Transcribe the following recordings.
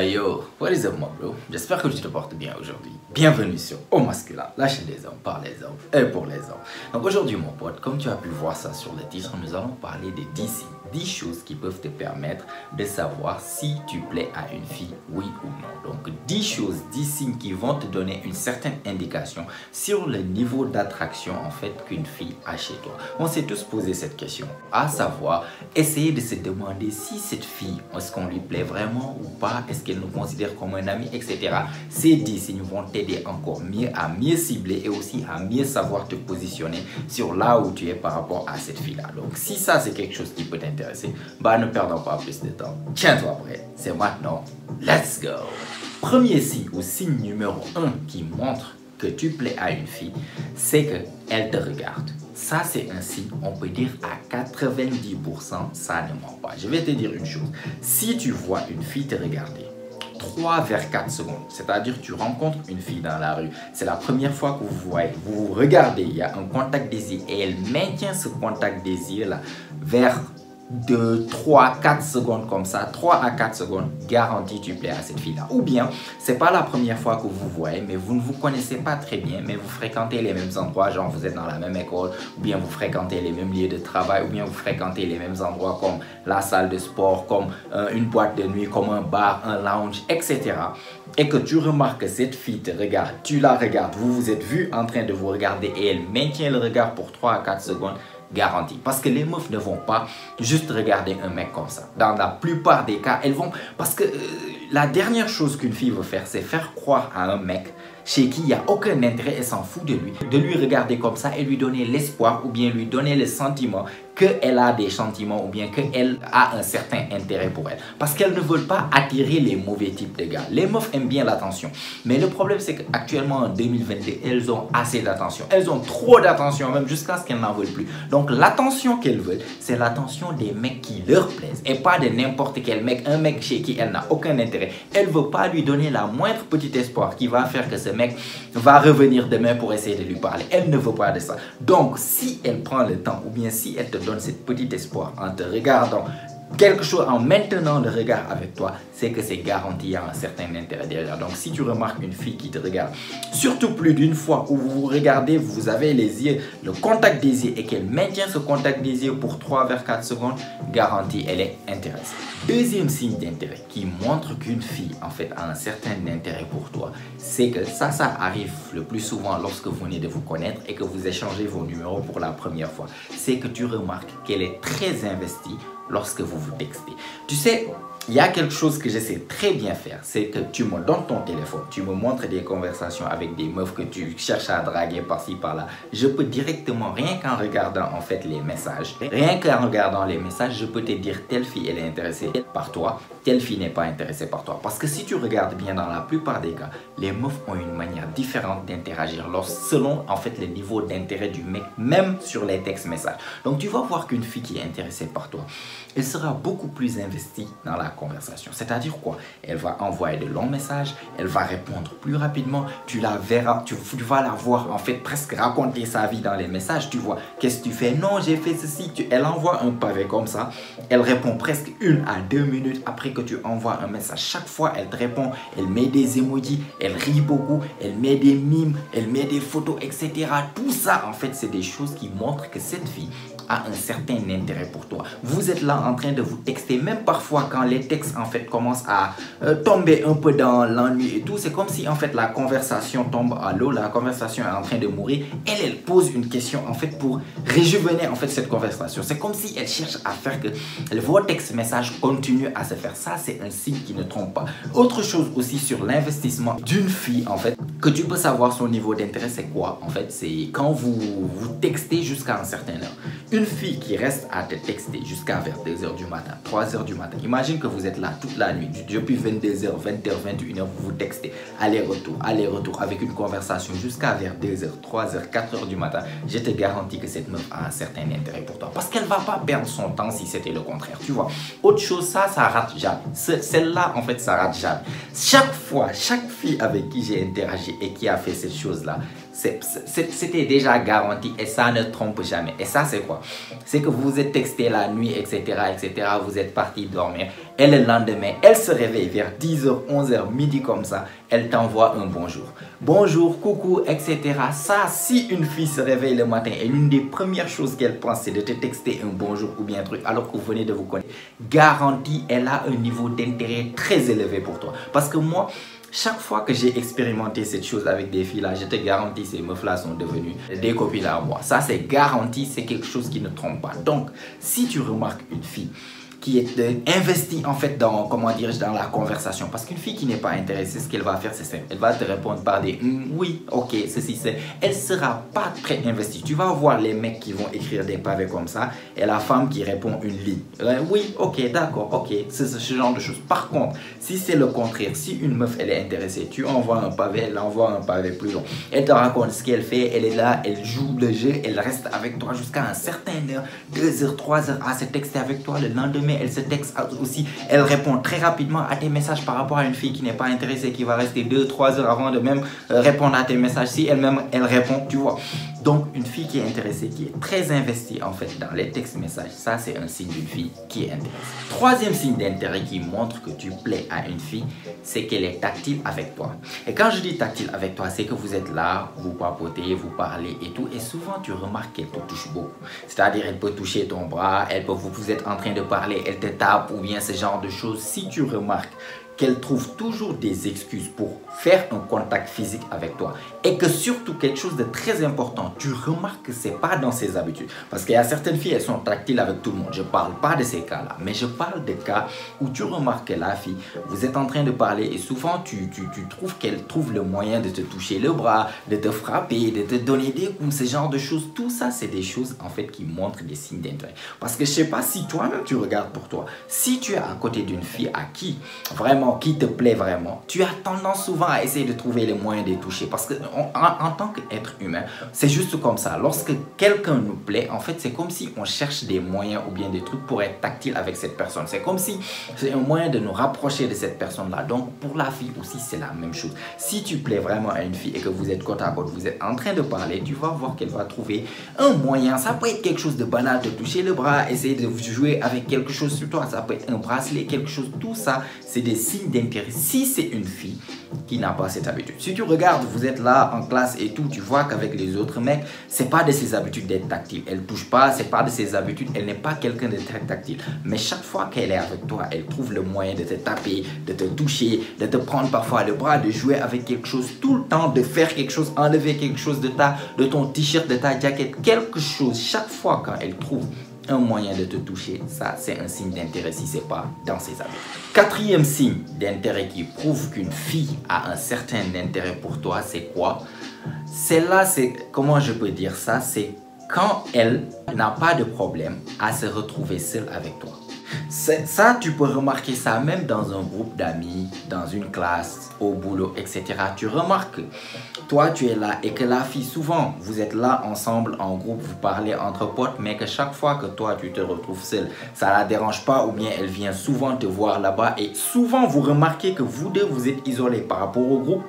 Yo, what is up, mon bro? J'espère que tu te portes bien aujourd'hui. Bienvenue sur Au Masculin, la chaîne des hommes par les hommes et pour les hommes. Donc aujourd'hui, mon pote, comme tu as pu voir ça sur le titre, nous allons parler des 10 signes, 10 choses qui peuvent te permettre de savoir si tu plais à une fille, oui ou non. Donc 10 choses, 10 signes qui vont te donner une certaine indication sur le niveau d'attraction en fait qu'une fille a chez toi. On s'est tous posé cette question, à savoir, essayer de se demander si cette fille, est-ce qu'on lui plaît vraiment ou pas, est-ce qu'elle nous considère comme un ami, etc. Ces 10 signes vont t'aider encore mieux à mieux cibler et aussi à mieux savoir te positionner sur là où tu es par rapport à cette fille-là. Donc si ça c'est quelque chose qui peut t'intéresser, bah ne perdons pas plus de temps. Tiens-toi prêt, c'est maintenant, let's go! Premier signe ou signe numéro 1 qui montre que tu plais à une fille, c'est qu'elle te regarde. Ça, c'est un signe, on peut dire à 90%, ça ne ment pas. Je vais te dire une chose. Si tu vois une fille te regarder 3 vers 4 secondes, c'est-à-dire tu rencontres une fille dans la rue, c'est la première fois que vous voyez, vous vous regardez, il y a un contact des yeux et elle maintient ce contact des yeux là vers 2, 3, 4 secondes comme ça, 3 à 4 secondes, garantie tu plais à cette fille-là. Ou bien, c'est pas la première fois que vous voyez, mais vous ne vous connaissez pas très bien, mais vous fréquentez les mêmes endroits, genre vous êtes dans la même école, ou bien vous fréquentez les mêmes lieux de travail, ou bien vous fréquentez les mêmes endroits comme la salle de sport, comme une boîte de nuit, comme un bar, un lounge, etc. Et que tu remarques que cette fille te regarde, tu la regardes, vous vous êtes vu en train de vous regarder et elle maintient le regard pour 3 à 4 secondes, garantie. Parce que les meufs ne vont pas juste regarder un mec comme ça. Dans la plupart des cas, elles vont... Parce que la dernière chose qu'une fille veut faire, c'est faire croire à un mec chez qui il n'y a aucun intérêt et s'en fout de lui regarder comme ça et lui donner l'espoir ou bien lui donner le sentiment qu'elle a des sentiments ou bien qu'elle a un certain intérêt pour elle. Parce qu'elles ne veulent pas attirer les mauvais types de gars. Les meufs aiment bien l'attention. Mais le problème, c'est qu'actuellement, en 2022, elles ont assez d'attention. Elles ont trop d'attention, même jusqu'à ce qu'elles n'en veulent plus. Donc, l'attention qu'elles veulent, c'est l'attention des mecs qui leur plaisent. Et pas de n'importe quel mec, un mec chez qui elle n'a aucun intérêt. Elle ne veut pas lui donner la moindre petit espoir qui va faire que ce mec va revenir demain pour essayer de lui parler. Elle ne veut pas de ça. Donc, si elle prend le temps ou bien si elle te donne cette petite espoir en te regardant quelque chose, en maintenant le regard avec toi, c'est que c'est garanti, il y a un certain intérêt derrière. Donc si tu remarques une fille qui te regarde, surtout plus d'une fois où vous vous regardez, vous avez les yeux, le contact des yeux et qu'elle maintient ce contact des yeux pour 3 vers 4 secondes, garantie, elle est intéressée. Deuxième signe d'intérêt qui montre qu'une fille en fait a un certain intérêt pour toi, c'est que ça arrive le plus souvent lorsque vous venez de vous connaître et que vous échangez vos numéros pour la première fois. C'est que tu remarques qu'elle est très investie lorsque vous vous textez. Tu sais, il y a quelque chose que je sais très bien faire, c'est que tu me donnes ton téléphone, tu me montres des conversations avec des meufs que tu cherches à draguer par-ci par-là. Je peux directement, rien qu'en regardant en fait les messages, je peux te dire telle fille elle est intéressée par toi, telle fille n'est pas intéressée par toi. Parce que si tu regardes bien dans la plupart des cas, les meufs ont une manière différente d'interagir selon en fait le niveau d'intérêt du mec, même sur les textes messages. Donc tu vas voir qu'une fille qui est intéressée par toi, elle sera beaucoup plus investie dans la conversation. C'est-à-dire quoi? Elle va envoyer de longs messages, elle va répondre plus rapidement, tu la verras, tu vas la voir en fait presque raconter sa vie dans les messages. Tu vois, qu'est-ce que tu fais? Non, j'ai fait ceci. Elle envoie un pavé comme ça, elle répond presque 1 à 2 minutes après que tu envoies un message. Chaque fois, elle te répond, elle met des emojis, elle rit beaucoup, elle met des mimes, elle met des photos, etc. Tout ça, en fait, c'est des choses qui montrent que cette fille a un certain intérêt pour toi. Vous êtes là en train de vous texter, même parfois quand les textes en fait commencent à tomber un peu dans l'ennui et tout, c'est comme si en fait la conversation tombe à l'eau, la conversation est en train de mourir. Elle pose une question en fait pour réjuvéner en fait cette conversation. C'est comme si elle cherche à faire que vos textes messages continuent à se faire. Ça, c'est un signe qui ne trompe pas. Autre chose aussi sur l'investissement d'une fille en fait, que tu peux savoir son niveau d'intérêt, c'est quoi? En fait, c'est quand vous textez jusqu'à un certain heure. Une fille qui reste à te texter jusqu'à vers 2h du matin, 3h du matin. Imagine que vous êtes là toute la nuit, depuis 22h, 20h, 21h, vous vous textez, aller-retour, avec une conversation jusqu'à vers 2h, 3h, 4h du matin. Je te garantis que cette meuf a un certain intérêt pour toi. Parce qu'elle ne va pas perdre son temps si c'était le contraire, tu vois. Autre chose, ça rate jamais. Celle-là, en fait, ça rate jamais. Chaque fois, chaque fille avec qui j'ai interagi et qui a fait cette chose-là, c'était déjà garanti et ça ne trompe jamais. Et ça, c'est quoi? C'est que vous vous êtes texté la nuit, etc., etc. Vous êtes parti dormir Et le lendemain, elle se réveille vers 10h, 11h, midi comme ça. Elle t'envoie un bonjour. Bonjour, coucou, etc. Ça, si une fille se réveille le matin et l'une des premières choses qu'elle pense, c'est de te texter un bonjour ou bien un truc alors que vous venez de vous connaître, garantie, elle a un niveau d'intérêt très élevé pour toi. Parce que moi, chaque fois que j'ai expérimenté cette chose avec des filles là, je te garantis, ces meufs là sont devenues des copines à moi. Ça, c'est garanti, c'est quelque chose qui ne trompe pas. Donc, si tu remarques une fille qui est investie en fait dans, comment dirais-je, dans la conversation. Parce qu'une fille qui n'est pas intéressée, ce qu'elle va faire, c'est simple. Elle va te répondre par des oui, ok, ceci, c'est. Elle sera pas très investie. Tu vas voir les mecs qui vont écrire des pavés comme ça et la femme qui répond une ligne. Oui, ok, d'accord, ok, c'est ce genre de choses. Par contre, si c'est le contraire, si une meuf elle est intéressée, tu envoies un pavé, elle envoie un pavé plus long. Elle te raconte ce qu'elle fait, elle est là, elle joue le jeu, elle reste avec toi jusqu'à un certain heure, 2 heures, 3 heures à se texter avec toi. Le lendemain, elle se texte aussi, elle répond très rapidement à tes messages par rapport à une fille qui n'est pas intéressée, qui va rester 2-3 heures avant de même répondre à tes messages. Si elle-même, elle répond, tu vois. Donc, une fille qui est intéressée, qui est très investie en fait dans les textes messages, ça c'est un signe d'une fille qui est intéressée. Troisième signe d'intérêt qui montre que tu plais à une fille, c'est qu'elle est tactile avec toi. Et quand je dis tactile avec toi, c'est que vous êtes là, vous papotez, vous parlez et tout. Et souvent, tu remarques qu'elle te touche beaucoup. C'est-à-dire, elle peut toucher ton bras, vous êtes en train de parler, elle te tape ou bien ce genre de choses. Si tu remarques qu'elle trouve toujours des excuses pour faire un contact physique avec toi et que surtout quelque chose de très important, tu remarques que c'est pas dans ses habitudes. Parce qu'il y a certaines filles, elles sont tactiles avec tout le monde. Je parle pas de ces cas-là, mais je parle de cas où tu remarques que la fille, vous êtes en train de parler et souvent tu trouves qu'elle trouve le moyen de te toucher le bras, de te frapper, de te donner des coups, ce genre de choses. Tout ça, c'est des choses en fait qui montrent des signes d'intérêt. Parce que je sais pas si toi-même tu regardes pour toi. Si tu es à côté d'une fille à qui vraiment qui te plaît vraiment, tu as tendance souvent à essayer de trouver les moyens de toucher parce que en tant qu'être humain, c'est juste comme ça. Lorsque quelqu'un nous plaît, en fait, c'est comme si on cherche des moyens ou bien des trucs pour être tactile avec cette personne. C'est comme si c'est un moyen de nous rapprocher de cette personne-là. Donc, pour la fille aussi, c'est la même chose. Si tu plais vraiment à une fille et que vous êtes côte à côte, vous êtes en train de parler, tu vas voir qu'elle va trouver un moyen. Ça peut être quelque chose de banal, de toucher le bras, essayer de jouer avec quelque chose sur toi. Ça peut être un bracelet, quelque chose. Tout ça, c'est des signes d'intérêt. Si c'est une fille qui n'a pas cette habitude. Si tu regardes, vous êtes là en classe et tout, tu vois qu'avec les autres mecs, c'est pas de ses habitudes d'être tactile. Elle touche pas, c'est pas de ses habitudes, elle n'est pas quelqu'un de très tactile. Mais chaque fois qu'elle est avec toi, elle trouve le moyen de te taper, de te toucher, de te prendre parfois le bras, de jouer avec quelque chose tout le temps, de faire quelque chose, enlever quelque chose de ton t-shirt, de ta jaquette, quelque chose. Chaque fois quand elle trouve un moyen de te toucher, ça c'est un signe d'intérêt si c'est pas dans ses habitudes. Quatrième signe d'intérêt qui prouve qu'une fille a un certain intérêt pour toi, c'est quoi? C'est là, c'est, comment je peux dire ça? C'est quand elle n'a pas de problème à se retrouver seule avec toi. Ça, tu peux remarquer ça même dans un groupe d'amis, dans une classe, au boulot, etc. Tu remarques que toi, tu es là et que la fille, souvent, vous êtes là ensemble, en groupe, vous parlez entre potes, mais que chaque fois que toi, tu te retrouves seul, ça ne la dérange pas ou bien elle vient souvent te voir là-bas et souvent, vous remarquez que vous deux, vous êtes isolés par rapport au groupe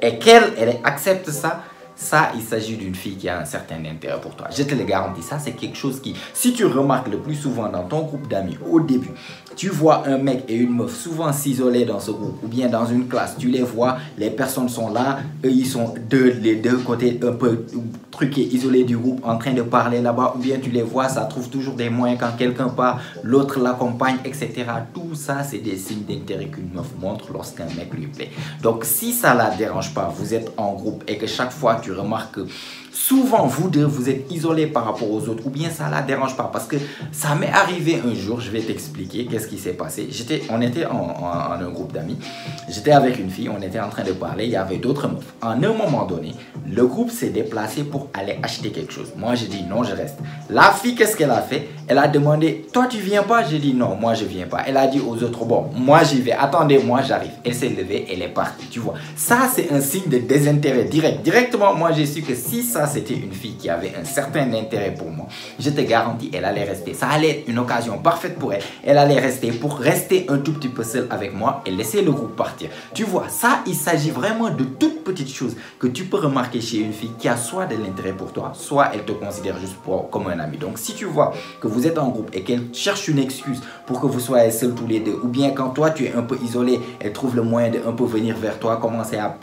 et qu'elle, elle accepte ça. Ça, il s'agit d'une fille qui a un certain intérêt pour toi. Je te le garantis, ça c'est quelque chose qui, si tu remarques le plus souvent dans ton groupe d'amis, au début, tu vois un mec et une meuf souvent s'isoler dans ce groupe ou bien dans une classe, tu les vois, les personnes sont là, eux ils sont les deux côtés un peu truqués, isolés du groupe, en train de parler là-bas, ou bien tu les vois, ça trouve toujours des moyens quand quelqu'un part, l'autre l'accompagne, etc. Tout ça, c'est des signes d'intérêt qu'une meuf montre lorsqu'un mec lui plaît. Donc, si ça la dérange pas, vous êtes en groupe et que chaque fois tu remarques que souvent vous deux vous êtes isolés par rapport aux autres ou bien ça la dérange pas parce que ça m'est arrivé un jour, je vais t'expliquer qu'est-ce qui s'est passé. On était en un groupe d'amis, j'étais avec une fille, on était en train de parler, il y avait d'autres meufs. À un moment donné, le groupe s'est déplacé pour aller acheter quelque chose. Moi j'ai dit non, je reste. La fille, qu'est-ce qu'elle a fait? Elle a demandé, toi tu viens pas? J'ai dit non, moi je viens pas. Elle a dit aux autres, bon, moi j'y vais, attendez, moi j'arrive. Elle s'est levée, elle est partie, tu vois. Ça c'est un signe de désintérêt direct. Directement, moi j'ai su que si ça ça c'était une fille qui avait un certain intérêt pour moi, je te garantis, elle allait rester. Ça allait être une occasion parfaite pour elle. Elle allait rester pour rester un tout petit peu seule avec moi et laisser le groupe partir. Tu vois, ça, il s'agit vraiment de toutes petites choses que tu peux remarquer chez une fille qui a soit de l'intérêt pour toi, soit elle te considère juste comme un ami. Donc, si tu vois que vous êtes en groupe et qu'elle cherche une excuse pour que vous soyez seuls tous les deux, ou bien quand toi tu es un peu isolé, elle trouve le moyen de un peu venir vers toi,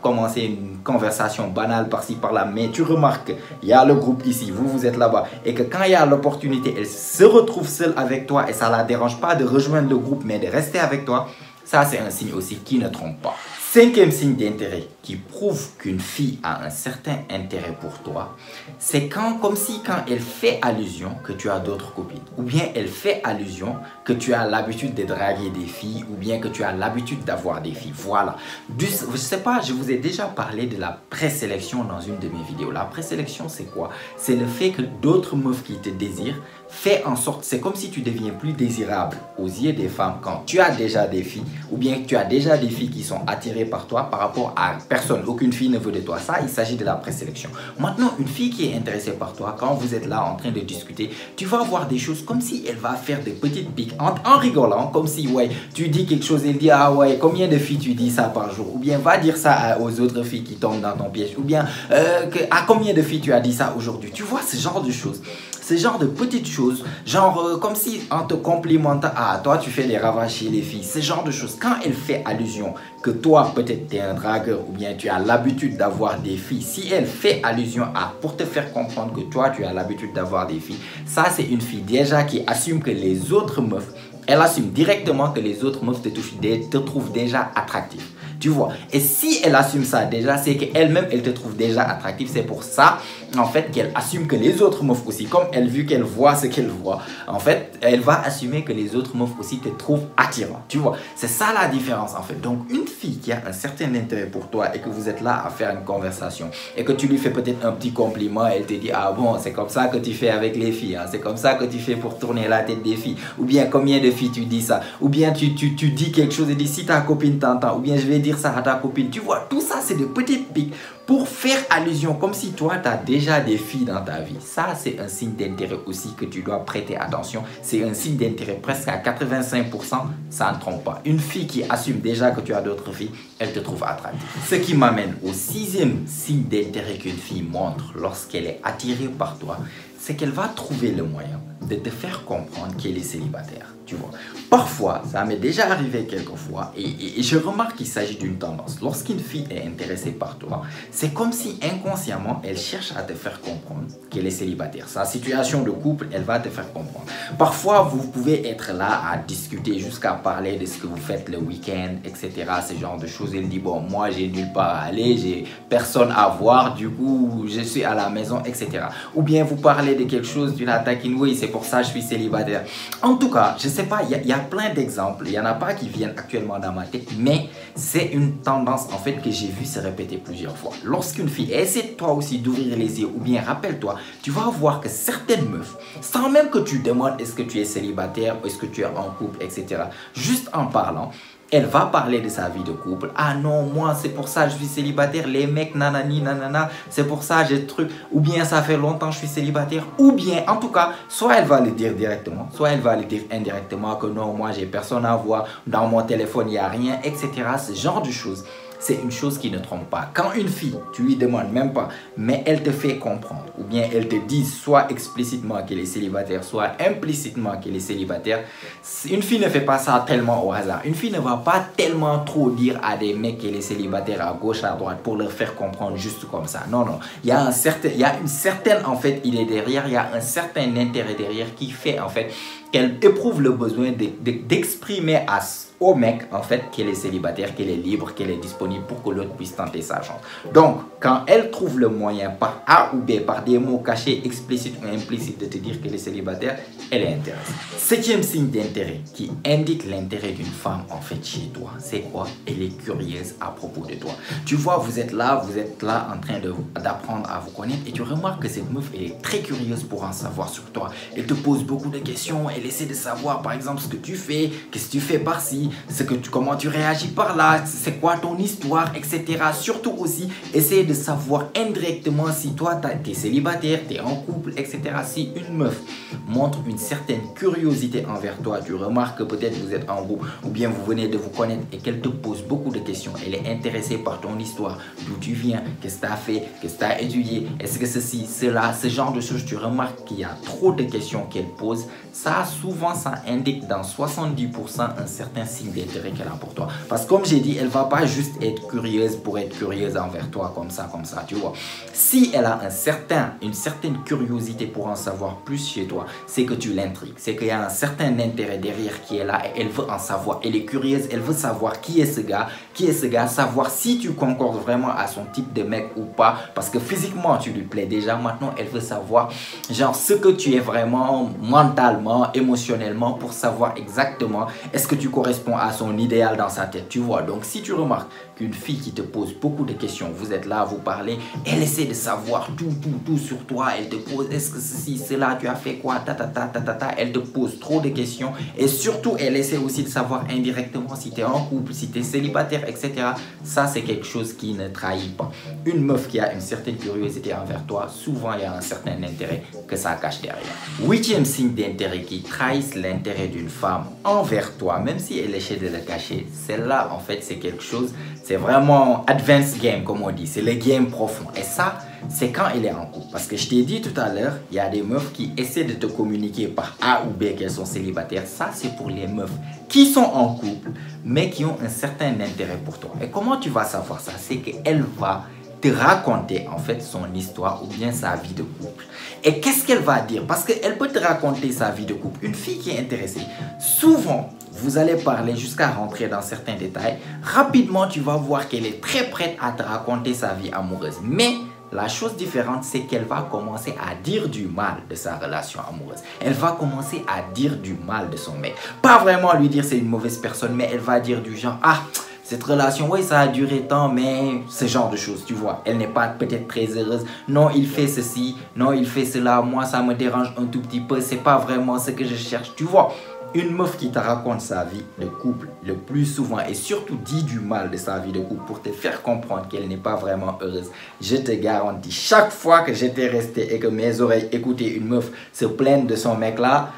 commencer une conversation banale par-ci par-là, mais tu remarques qu'il y a le groupe ici, vous êtes là-bas, et que quand il y a l'opportunité, elle se retrouve seule avec toi et ça ne la dérange pas de rejoindre le groupe, mais de rester avec toi, ça c'est un signe aussi qui ne trompe pas. Cinquième signe d'intérêt qui prouve qu'une fille a un certain intérêt pour toi, c'est comme si elle fait allusion que tu as d'autres copines, ou bien elle fait allusion que tu as l'habitude de draguer des filles, ou bien que tu as l'habitude d'avoir des filles. Voilà. Je ne sais pas, je vous ai déjà parlé de la présélection dans une de mes vidéos. La présélection, c'est quoi? C'est le fait que d'autres meufs qui te désirent fait en sorte, c'est comme si tu deviens plus désirable aux yeux des femmes quand tu as déjà des filles, ou bien que tu as déjà des filles qui sont attirées par toi par rapport à personne. Aucune fille ne veut de toi. Ça, il s'agit de la présélection. Maintenant, une fille qui est intéressée par toi, quand vous êtes là en train de discuter, tu vas voir des choses comme si elle va faire des petites piques en rigolant, comme si, ouais, tu dis quelque chose, elle dit, ah ouais, combien de filles tu dis ça par jour? Ou bien, va dire ça aux autres filles qui tombent dans ton piège. Ou bien, à combien de filles tu as dit ça aujourd'hui? Tu vois ce genre de choses. Ce genre de petites choses, genre comme si en te complimentant, ah toi tu fais des ravages chez les filles, ce genre de choses. Quand elle fait allusion que toi peut-être tu es un dragueur ou bien tu as l'habitude d'avoir des filles, si elle fait allusion à pour te faire comprendre que toi tu as l'habitude d'avoir des filles, ça c'est une fille déjà qui assume que les autres meufs, elle assume directement que les autres meufs te trouvent déjà attractif. Tu vois, et si elle assume ça déjà, c'est qu'elle-même, elle te trouve déjà attractif. C'est pour ça, en fait, qu'elle assume que les autres meufs aussi, comme elle, vu qu'elle voit ce qu'elle voit, en fait, elle va assumer que les autres meufs aussi te trouvent attirant. Tu vois, c'est ça la différence, en fait. Donc, une fille qui a un certain intérêt pour toi et que vous êtes là à faire une conversation et que tu lui fais peut-être un petit compliment, elle te dit, ah bon, c'est comme ça que tu fais avec les filles, hein, c'est comme ça que tu fais pour tourner la tête des filles. Ou bien, combien de filles tu dis ça? Ou bien, tu dis quelque chose et dis, si ta copine t'entend, ou bien, je vais dire ça à ta copine. Tu vois, tout ça, c'est de petites piques pour faire allusion, comme si toi, tu as déjà des filles dans ta vie. Ça, c'est un signe d'intérêt aussi que tu dois prêter attention. C'est un signe d'intérêt presque à 85%, ça ne trompe pas. Une fille qui assume déjà que tu as d'autres filles, elle te trouve attractive. Ce qui m'amène au sixième signe d'intérêt qu'une fille montre lorsqu'elle est attirée par toi, c'est qu'elle va trouver le moyen de te faire comprendre qu'elle est célibataire. Tu vois, parfois, ça m'est déjà arrivé quelques fois et je remarque qu'il s'agit d'une tendance. Lorsqu'une fille est intéressée par toi, c'est comme si inconsciemment, elle cherche à te faire comprendre qu'elle est célibataire. Sa situation de couple, elle va te faire comprendre. Parfois, vous pouvez être là à discuter jusqu'à parler de ce que vous faites le week-end, etc. Ce genre de choses. Elle dit, bon, moi, j'ai nulle part à aller, j'ai personne à voir, du coup, je suis à la maison, etc. Ou bien vous parlez de quelque chose, tu la taquines, oui, c'est pour ça que je suis célibataire. En tout cas, je sais pas, il y a plein d'exemples, il n'y en a pas qui viennent actuellement dans ma tête, mais c'est une tendance en fait que j'ai vu se répéter plusieurs fois. Lorsqu'une fille essaie toi aussi d'ouvrir les yeux, ou bien rappelle-toi, tu vas voir que certaines meufs, sans même que tu demandes est-ce que tu es célibataire, est-ce que tu es en couple, etc., juste en parlant, elle va parler de sa vie de couple. Ah non, moi, c'est pour ça que je suis célibataire. Les mecs, nanani, nanana, c'est pour ça j'ai truc. Ou bien ça fait longtemps que je suis célibataire. Ou bien, en tout cas, soit elle va le dire directement, soit elle va le dire indirectement que non, moi, j'ai personne à voir. Dans mon téléphone, il n'y a rien, etc. Ce genre de choses. C'est une chose qui ne trompe pas. Quand une fille, tu lui demandes même pas, mais elle te fait comprendre, ou bien elle te dit soit explicitement qu'elle est célibataire, soit implicitement qu'elle est célibataire, une fille ne fait pas ça tellement au hasard. Une fille ne va pas tellement trop dire à des mecs qu'elle est célibataire à gauche, à droite, pour leur faire comprendre juste comme ça. Non, non. Il y a une certaine, en fait, idée derrière, il y a un certain intérêt derrière qui fait, en fait, qu'elle éprouve le besoin d'exprimer au mec, en fait, qu'elle est célibataire, qu'elle est libre, qu'elle est disponible pour que l'autre puisse tenter sa chance. Donc, quand elle trouve le moyen par A ou B, par des mots cachés, explicites ou implicites de te dire qu'elle est célibataire, elle est intéressée. Septième signe d'intérêt qui indique l'intérêt d'une femme, en fait, chez toi, c'est quoi? Elle est curieuse à propos de toi. Tu vois, vous êtes là en train d'apprendre à vous connaître et tu remarques que cette meuf, elle est très curieuse pour en savoir sur toi. Elle te pose beaucoup de questions, elle essaie de savoir par exemple ce que tu fais, qu'est-ce que tu fais par-ci, comment tu réagis par-là, c'est quoi ton histoire, etc. Surtout aussi, essayer de savoir indirectement si toi, tu es célibataire, tu es en couple, etc. Si une meuf montre une certaine curiosité envers toi, tu remarques que peut-être vous êtes en groupe ou bien vous venez de vous connaître et qu'elle te pose beaucoup de questions, elle est intéressée par ton histoire, d'où tu viens, qu'est-ce que tu as fait, qu'est-ce que tu as étudié, est-ce que ceci, cela, ce genre de choses, tu remarques qu'il y a trop de questions qu'elle pose, ça souvent ça indique dans 70% un certain signe d'intérêt qu'elle a pour toi. Parce que comme j'ai dit, elle ne va pas juste être curieuse pour être curieuse envers toi comme ça, tu vois. Si elle a une certaine curiosité pour en savoir plus chez toi, c'est que tu l'intrigues, c'est qu'il y a un certain intérêt derrière qui est là et elle veut en savoir. Elle est curieuse, elle veut savoir qui est ce gars, savoir si tu concordes vraiment à son type de mec ou pas, parce que physiquement tu lui plais déjà. Maintenant elle veut savoir genre ce que tu es vraiment mentalement, émotionnellement, pour savoir exactement est-ce que tu corresponds à son idéal dans sa tête, tu vois. Donc si tu remarques qu'une fille qui te pose beaucoup de questions, vous êtes là, vous parlez, elle essaie de savoir tout sur toi, elle te pose est-ce que ceci, cela, tu as fait quoi, elle te pose trop de questions et surtout elle essaie aussi de savoir indirectement si tu es en couple, si tu es célibataire, etc. Ça c'est quelque chose qui ne trahit pas. Une meuf qui a une certaine curiosité envers toi, souvent il y a un certain intérêt que ça cache derrière. Huitième signe d'intérêt qui trahisse l'intérêt d'une femme envers toi, même si elle essaie de le cacher, celle-là en fait c'est quelque chose, c'est vraiment advanced game comme on dit, c'est le game profond. Et ça, c'est quand elle est en couple. Parce que je t'ai dit tout à l'heure, il y a des meufs qui essaient de te communiquer par A ou B qu'elles sont célibataires. Ça, c'est pour les meufs qui sont en couple, mais qui ont un certain intérêt pour toi. Et comment tu vas savoir ça? C'est qu'elle va te raconter en fait son histoire ou bien sa vie de couple. Et qu'est-ce qu'elle va dire? Parce qu'elle peut te raconter sa vie de couple. Une fille qui est intéressée, souvent, vous allez parler jusqu'à rentrer dans certains détails. Rapidement, tu vas voir qu'elle est très prête à te raconter sa vie amoureuse. Mais la chose différente, c'est qu'elle va commencer à dire du mal de sa relation amoureuse. Elle va commencer à dire du mal de son mec. Pas vraiment lui dire c'est une mauvaise personne, mais elle va dire du genre, ah, cette relation, oui, ça a duré tant, mais ce genre de choses, tu vois. Elle n'est pas peut-être très heureuse. Non, il fait ceci, non, il fait cela. Moi, ça me dérange un tout petit peu. C'est pas vraiment ce que je cherche, tu vois. Une meuf qui te raconte sa vie de couple le plus souvent et surtout dit du mal de sa vie de couple pour te faire comprendre qu'elle n'est pas vraiment heureuse. Je te garantis, chaque fois que j'étais resté et que mes oreilles écoutaient une meuf se plaindre de son mec là,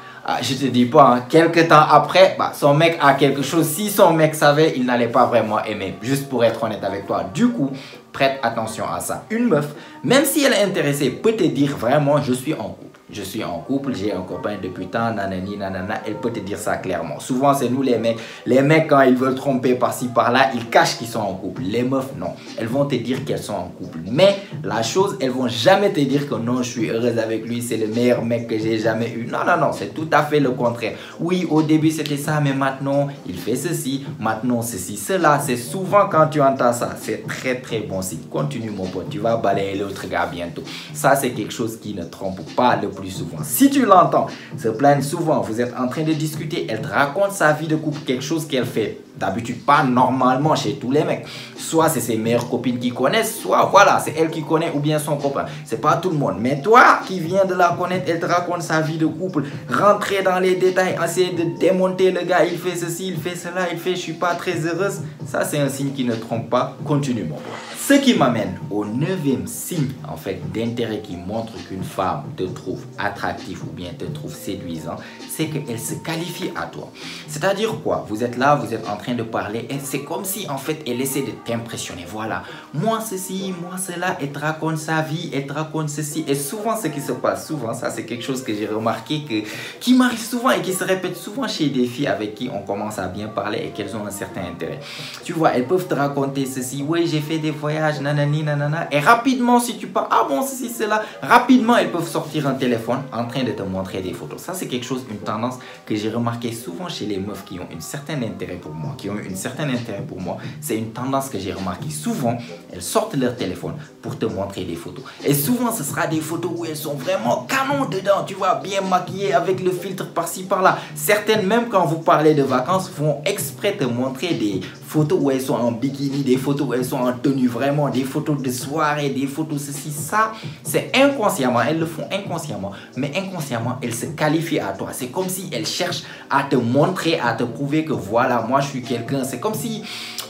je te dis pas, hein, quelques temps après, son mec a quelque chose. Si son mec savait, il n'allait pas vraiment aimer. Juste pour être honnête avec toi. Du coup, prête attention à ça. Une meuf, même si elle est intéressée, peut te dire vraiment, je suis en couple. Je suis en couple, j'ai un copain depuis tant, nanani, nanana, elle peut te dire ça clairement. Souvent, c'est nous les mecs. Les mecs, quand ils veulent tromper par-ci, par-là, ils cachent qu'ils sont en couple. Les meufs, non. Elles vont te dire qu'elles sont en couple. Mais la chose, elles vont jamais te dire que non, je suis heureuse avec lui, c'est le meilleur mec que j'ai jamais eu. Non, non, non, c'est tout à fait le contraire. Oui, au début, c'était ça, mais maintenant, il fait ceci, maintenant, ceci, cela. C'est souvent quand tu entends ça, c'est très, très bon signe. Continue, mon pote, tu vas balayer l'autre gars bientôt. Ça, c'est quelque chose qui ne trompe pas le plus souvent. Si tu l'entends se plaindre souvent, vous êtes en train de discuter, elle te raconte sa vie de couple, quelque chose qu'elle fait d'habitude pas normalement chez tous les mecs. Soit c'est ses meilleures copines qui connaissent, soit voilà, c'est elle qui connaît ou bien son copain. C'est pas tout le monde. Mais toi qui viens de la connaître, elle te raconte sa vie de couple, rentrer dans les détails, essayer de démonter le gars, il fait ceci, il fait cela, il fait je suis pas très heureuse. Ça c'est un signe qui ne trompe pas. Continue mon pote. Ce qui m'amène au 9e signe en fait d'intérêt qui montre qu'une femme te trouve attractif ou bien te trouve séduisant, c'est qu'elle se qualifie à toi. C'est-à-dire quoi? Vous êtes là, vous êtes en train de parler et c'est comme si en fait elle essaie de t'impressionner. Voilà, moi ceci, moi cela, elle te raconte sa vie, elle te raconte ceci. Et souvent ce qui se passe, souvent ça c'est quelque chose que j'ai remarqué qui m'arrive souvent et qui se répète souvent chez des filles avec qui on commence à bien parler et qu'elles ont un certain intérêt. Tu vois, elles peuvent te raconter ceci, oui j'ai fait des voyages, nanani, nanana. Et rapidement si tu parles, ah bon ceci, cela, rapidement elles peuvent sortir un téléphone en train de te montrer des photos. Ça c'est quelque chose, une tendance que j'ai remarqué souvent chez les meufs qui ont un certain intérêt pour moi, c'est une tendance que j'ai remarqué. Souvent, elles sortent leur téléphone pour te montrer des photos. Et souvent, ce sera des photos où elles sont vraiment canon dedans, tu vois, bien maquillées avec le filtre par-ci, par-là. Certaines, même quand vous parlez de vacances, vont exprès te montrer des photos où elles sont en bikini, des photos où elles sont en tenue vraiment, des photos de soirée, des photos ceci, ça, c'est inconsciemment, elles le font inconsciemment, mais inconsciemment, elles se qualifient à toi. C'est comme si elles cherchent à te montrer, à te prouver que voilà, moi je suis quelqu'un. C'est comme si,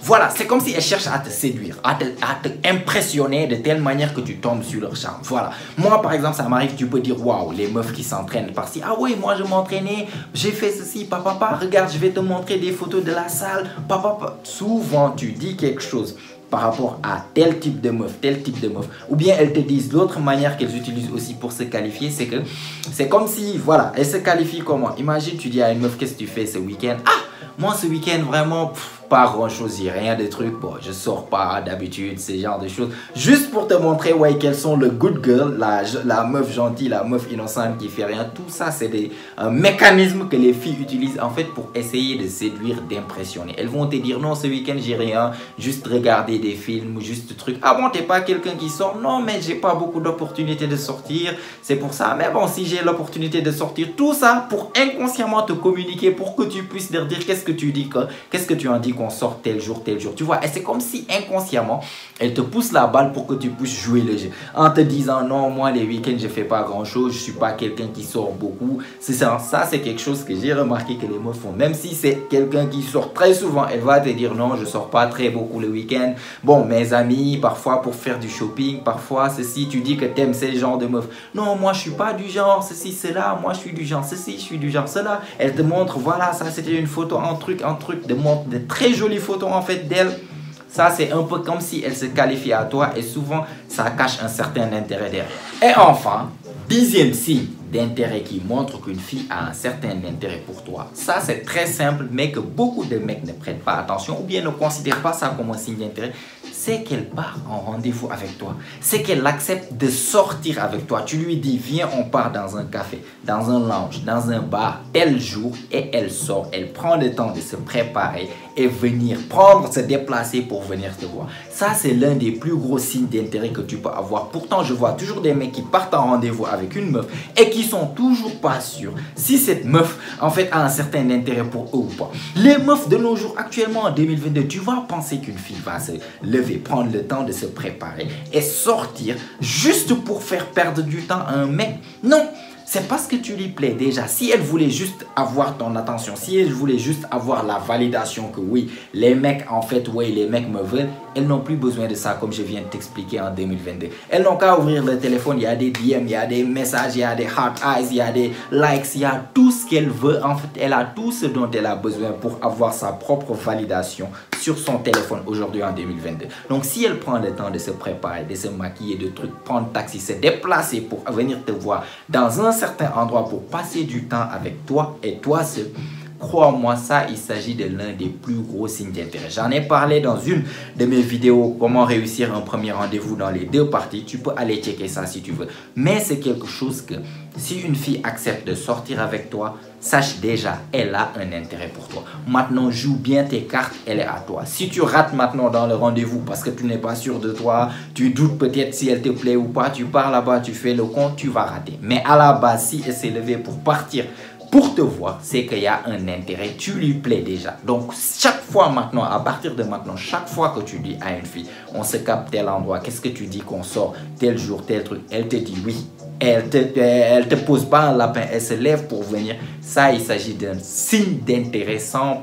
voilà, c'est comme si elles cherchent à te séduire, à te impressionner de telle manière que tu tombes sur leur charme. Voilà. Moi, par exemple, ça m'arrive, tu peux dire, waouh, les meufs qui s'entraînent par-ci. Ah oui, moi je m'entraînais, j'ai fait ceci, papa, regarde, je vais te montrer des photos de la salle. Papa. Souvent, tu dis quelque chose par rapport à tel type de meuf, ou bien elles te disent d'autres manières qu'elles utilisent aussi pour se qualifier, c'est que c'est comme si, voilà, elles se qualifient comment? Imagine, tu dis à une meuf, qu'est-ce que tu fais ce week-end? Ah, moi ce week-end, vraiment, pas grand-chose, il n'y a rien de trucs, bon, je sors pas d'habitude, ce genre de choses, juste pour te montrer, ouais, quelles sont le good girl, la meuf gentille, la meuf innocente qui fait rien. Tout ça, c'est un mécanisme que les filles utilisent, en fait, pour essayer de séduire, d'impressionner. Elles vont te dire, non, ce week-end, j'ai rien, juste regarder des films, juste des trucs. Ah bon, t'es pas quelqu'un qui sort? Non, mais j'ai pas beaucoup d'opportunités de sortir, c'est pour ça. Mais bon, si j'ai l'opportunité de sortir, tout ça pour inconsciemment te communiquer, pour que tu puisses leur dire qu'est-ce que tu dis, qu'est-ce que tu en dis qu'on sort tel jour, tu vois. Et c'est comme si inconsciemment, elle te pousse la balle pour que tu puisses jouer le jeu. En te disant, non, moi, les week-ends, je fais pas grand-chose, je suis pas quelqu'un qui sort beaucoup. C'est ça, c'est quelque chose que j'ai remarqué que les meufs font. Même si c'est quelqu'un qui sort très souvent, elle va te dire, non, je sors pas très beaucoup le week-end. Bon, mes amis, parfois pour faire du shopping, parfois ceci, tu dis que t'aimes ce genre de meuf. Non, moi, je suis pas du genre ceci, cela, moi, je suis du genre ceci, je suis du genre cela. Elle te montre, voilà, ça, c'était une photo, un truc, de très jolies photos en fait d'elle. Ça, c'est un peu comme si elle se qualifie à toi et souvent, ça cache un certain intérêt derrière. Et enfin, 10e signe d'intérêt qui montre qu'une fille a un certain intérêt pour toi. Ça, c'est très simple, mais que beaucoup de mecs ne prêtent pas attention ou bien ne considèrent pas ça comme un signe d'intérêt. C'est qu'elle part en rendez-vous avec toi. C'est qu'elle accepte de sortir avec toi. Tu lui dis, viens, on part dans un café, dans un lounge, dans un bar, tel jour, et elle sort. Elle prend le temps de se préparer et venir, se déplacer pour venir te voir. Ça, c'est l'un des plus gros signes d'intérêt que tu peux avoir. Pourtant, je vois toujours des mecs qui partent en rendez-vous avec une meuf et qui sont toujours pas sûrs si cette meuf, en fait, a un certain intérêt pour eux ou pas. Les meufs de nos jours, actuellement en 2022, tu vas penser qu'une fille va se lever, prendre le temps de se préparer et sortir juste pour faire perdre du temps à un mec. Non! C'est parce que tu lui plais déjà. Si elle voulait juste avoir ton attention, si elle voulait juste avoir la validation que oui, les mecs, en fait, oui, les mecs me veulent, elles n'ont plus besoin de ça, comme je viens de t'expliquer en 2022. Elles n'ont qu'à ouvrir le téléphone, il y a des DM, il y a des messages, il y a des heart eyes, il y a des likes, il y a tout ce qu'elle veut. En fait, elle a tout ce dont elle a besoin pour avoir sa propre validation sur son téléphone aujourd'hui en 2022. Donc, si elle prend le temps de se préparer, de se maquiller, de trucs, prendre taxi, se déplacer pour venir te voir dans un certain endroit pour passer du temps avec toi et toi seul, crois-moi, ça, il s'agit de l'un des plus gros signes d'intérêt. J'en ai parlé dans une de mes vidéos, comment réussir un premier rendez-vous dans les 2 parties. Tu peux aller checker ça si tu veux. Mais c'est quelque chose que, si une fille accepte de sortir avec toi, sache déjà, elle a un intérêt pour toi. Maintenant, joue bien tes cartes, elle est à toi. Si tu rates maintenant dans le rendez-vous parce que tu n'es pas sûr de toi, tu doutes peut-être si elle te plaît ou pas, tu pars là-bas, tu fais le compte, tu vas rater. Mais à la base, si elle s'est levée pour partir, pour te voir, c'est qu'il y a un intérêt, tu lui plais déjà. Donc, chaque fois maintenant, à partir de maintenant, chaque fois que tu dis à une fille, on se capte tel endroit, qu'est-ce que tu dis qu'on sort, tel jour, tel truc, elle te dit oui. Elle te pose pas un lapin, elle se lève pour venir. Ça, il s'agit d'un signe d'intérêt 100%.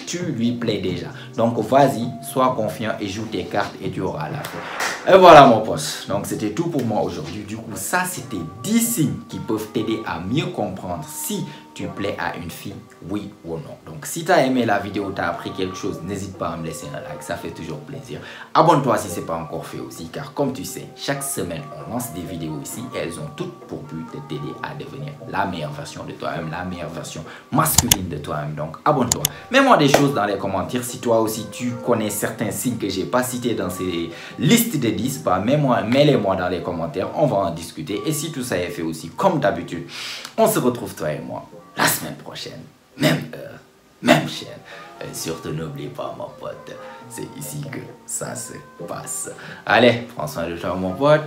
Tu lui plais déjà. Donc, vas-y, sois confiant et joue tes cartes et tu auras la fin. Et voilà mon pote. Donc, c'était tout pour moi aujourd'hui. Du coup, ça, c'était 10 signes qui peuvent t'aider à mieux comprendre si tu plais à une fille, oui ou non. Donc, si tu as aimé la vidéo, tu as appris quelque chose, n'hésite pas à me laisser un like, ça fait toujours plaisir. Abonne-toi si ce n'est pas encore fait aussi, car comme tu sais, chaque semaine, on lance des vidéos ici et elles ont toutes pour but de t'aider à devenir la meilleure version de toi-même, la meilleure version masculine de toi-même. Donc, abonne-toi. Mets-moi des choses dans les commentaires si toi aussi tu connais certains signes que j'ai pas cités dans ces listes de 10, mets-les-moi dans les commentaires, on va en discuter. Et si tout ça est fait aussi, comme d'habitude, on se retrouve toi et moi la semaine prochaine, même heure, même chaîne. Et surtout, n'oublie pas, mon pote, c'est ici que ça se passe. Allez, prends soin de toi, mon pote.